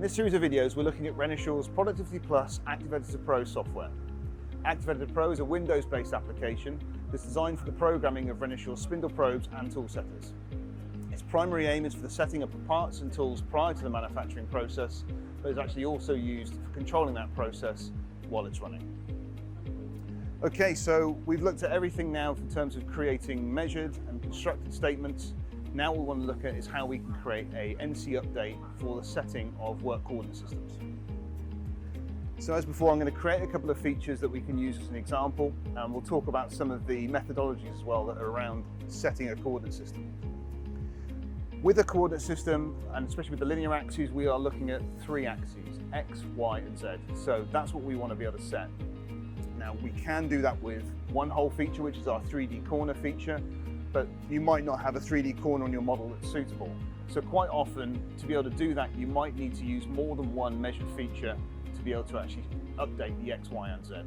this series of videos, we're looking at Renishaw's Productivity Plus Active Editor Pro software. Active Editor Pro is a Windows-based application that's designed for the programming of Renishaw's spindle probes and tool setters. Its primary aim is for the setting up of parts and tools prior to the manufacturing process, but is actually also used for controlling that process while it's running. Okay, so we've looked at everything now in terms of creating measured and constructed statements. Now what we want to look at is how we can create a NC update for the setting of work coordinate systems. So as before, I'm going to create a couple of features that we can use as an example, and we'll talk about some of the methodologies as well that are around setting a coordinate system. With a coordinate system, and especially with the linear axes, we are looking at 3 axes, X, Y, and Z. So that's what we want to be able to set. Now we can do that with one whole feature, which is our 3D corner feature, but you might not have a 3D corner on your model that's suitable. So quite often, to be able to do that, you might need to use more than one measured feature to be able to actually update the X, Y, and Z.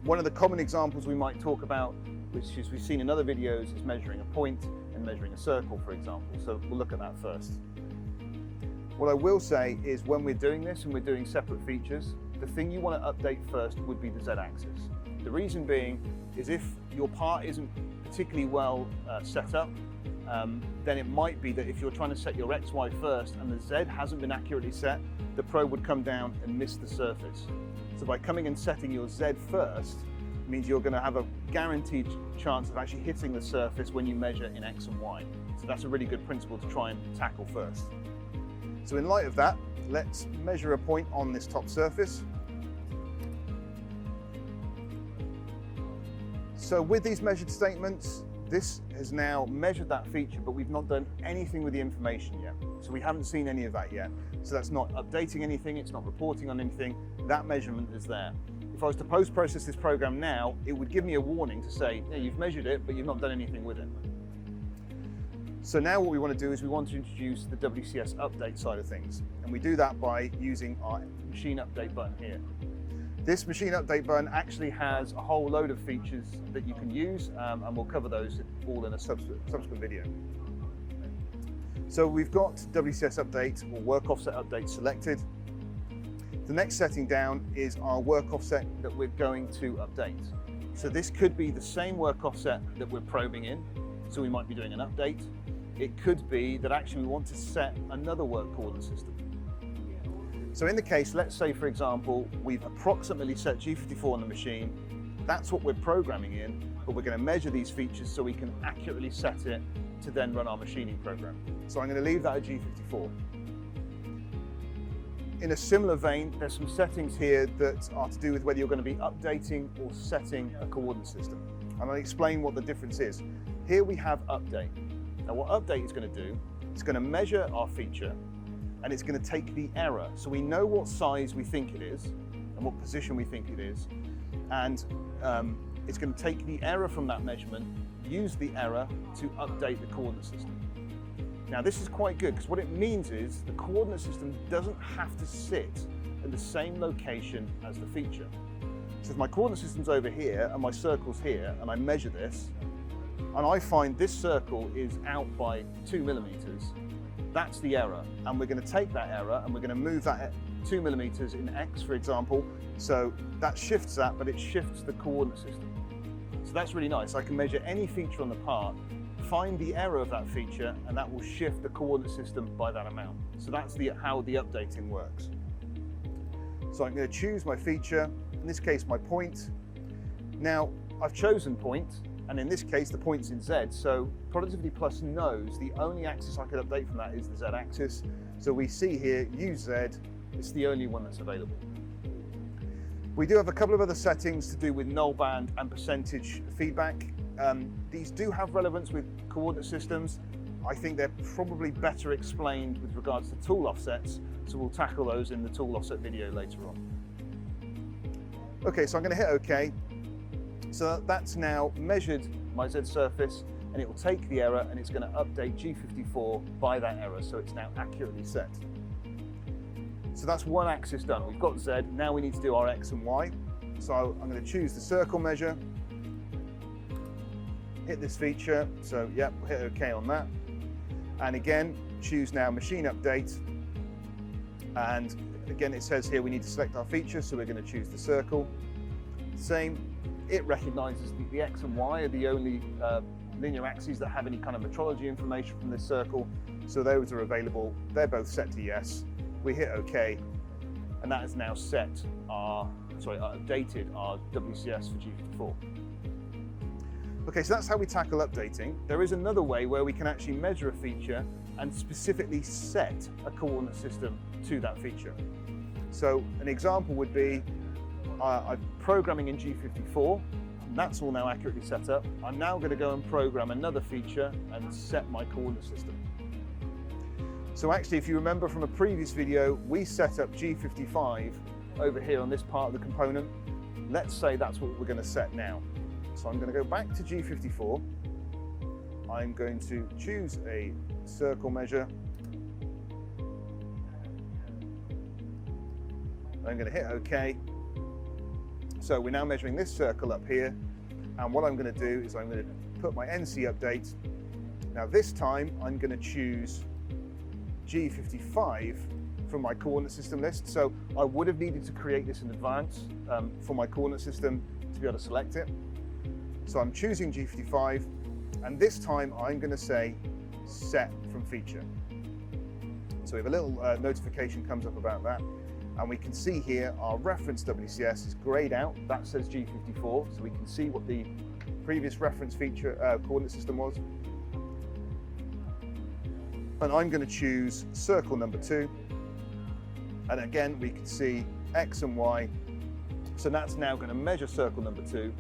One of the common examples we might talk about, which is we've seen in other videos, is measuring a point and measuring a circle, for example. So we'll look at that first. What I will say is when we're doing this and we're doing separate features, the thing you want to update first would be the Z-axis. The reason being is if your part isn't particularly well set up, then it might be that if you're trying to set your X, Y first and the Z hasn't been accurately set, the probe would come down and miss the surface. So by coming and setting your Z first, means you're going to have a guaranteed chance of actually hitting the surface when you measure in X and Y. So that's a really good principle to try and tackle first. So in light of that, let's measure a point on this top surface. So with these measured statements, this has now measured that feature, but we've not done anything with the information yet. So we haven't seen any of that yet. So that's not updating anything, it's not reporting on anything, that measurement is there. If I was to post-process this program now, it would give me a warning to say, yeah, you've measured it, but you've not done anything with it. So now what we want to do is we want to introduce the WCS update side of things. And we do that by using our machine update button here. This machine update button actually has a whole load of features that you can use, and we'll cover those all in a subsequent video. So we've got WCS update or work offset update selected. The next setting down is our work offset that we're going to update. So this could be the same work offset that we're probing in, so we might be doing an update. It could be that actually we want to set another work coordinate system. So in the case, let's say for example, we've approximately set G54 on the machine. That's what we're programming in, but we're going to measure these features so we can accurately set it to then run our machining program. So I'm going to leave that at G54. In a similar vein, there's some settings here that are to do with whether you're going to be updating or setting a coordinate system. And I'll explain what the difference is. Here we have update. Now what update is going to do, it's going to measure our feature and it's going to take the error. So we know what size we think it is and what position we think it is. And it's going to take the error from that measurement, use the error to update the coordinate system. Now this is quite good because what it means is the coordinate system doesn't have to sit in the same location as the feature. So if my coordinate system's over here and my circle's here and I measure this and I find this circle is out by 2 millimeters, that's the error. And we're going to take that error and we're going to move that 2 millimeters in X, for example. So that shifts that, but it shifts the coordinate system. So that's really nice. I can measure any feature on the part, find the error of that feature, and that will shift the coordinate system by that amount. So that's how the updating works. So I'm going to choose my feature, in this case my point. Now I've chosen point, and in this case the point's in Z, so Productivity Plus knows the only axis I could update from that is the Z axis. So we see here, use Z, it's the only one that's available. We do have a couple of other settings to do with null band and percentage feedback. These do have relevance with coordinate systems. I think they're probably better explained with regards to tool offsets, so we'll tackle those in the tool offset video later on. Okay, so I'm going to hit OK. So that's now measured my Z surface, and it will take the error and it's going to update G54 by that error, so it's now accurately set. So that's one axis done. We've got Z, now we need to do our X and Y. So I'm going to choose the circle measure, hit this feature, so yep, we'll hit OK on that. And again, choose now machine update. And again, it says here we need to select our feature, so we're going to choose the circle. Same, it recognizes the X and Y are the only linear axes that have any kind of metrology information from this circle. So those are available. They're both set to yes. We hit OK, and that has now updated our WCS for G54. Okay, so that's how we tackle updating. There is another way where we can actually measure a feature and specifically set a coordinate system to that feature. So an example would be, I'm programming in G54, and that's all now accurately set up. I'm now going to go and program another feature and set my coordinate system. So actually, if you remember from a previous video, we set up G55 over here on this part of the component. Let's say that's what we're going to set now. So I'm going to go back to G54. I'm going to choose a circle measure. I'm going to hit OK. So we're now measuring this circle up here. And what I'm going to do is I'm going to put my NC update. Now this time I'm going to choose G55 from my coordinate system list. So I would have needed to create this in advance for my coordinate system to be able to select it. So I'm choosing G55, and this time I'm going to say set from feature. So we have a little notification comes up about that, and we can see here our reference WCS is grayed out. That says G54, so we can see what the previous reference feature coordinate system was. And I'm going to choose circle number 2, and again we can see X and Y. So that's now going to measure circle number 2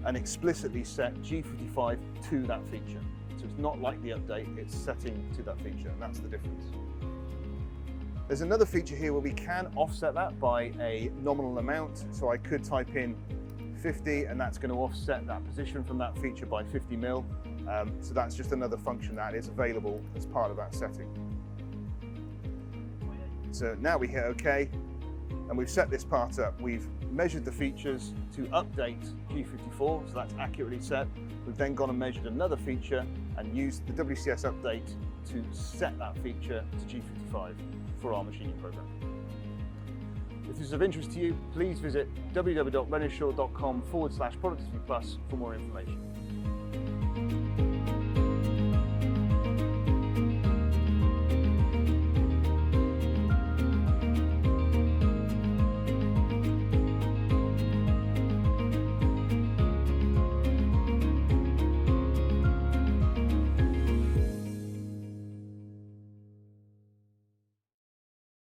and explicitly set G55 to that feature. So it's not like the update, it's setting to that feature, and that's the difference. There's another feature here where we can offset that by a nominal amount. So I could type in 50, and that's going to offset that position from that feature by 50 mil. So that's just another function that is available as part of that setting. So now we hit OK, and we've set this part up. We've measured the features to update G54, so that's accurately set. We've then gone and measured another feature and used the WCS update to set that feature to G55 for our machining program. If this is of interest to you, please visit www.renishaw.com/productivity+ for more information.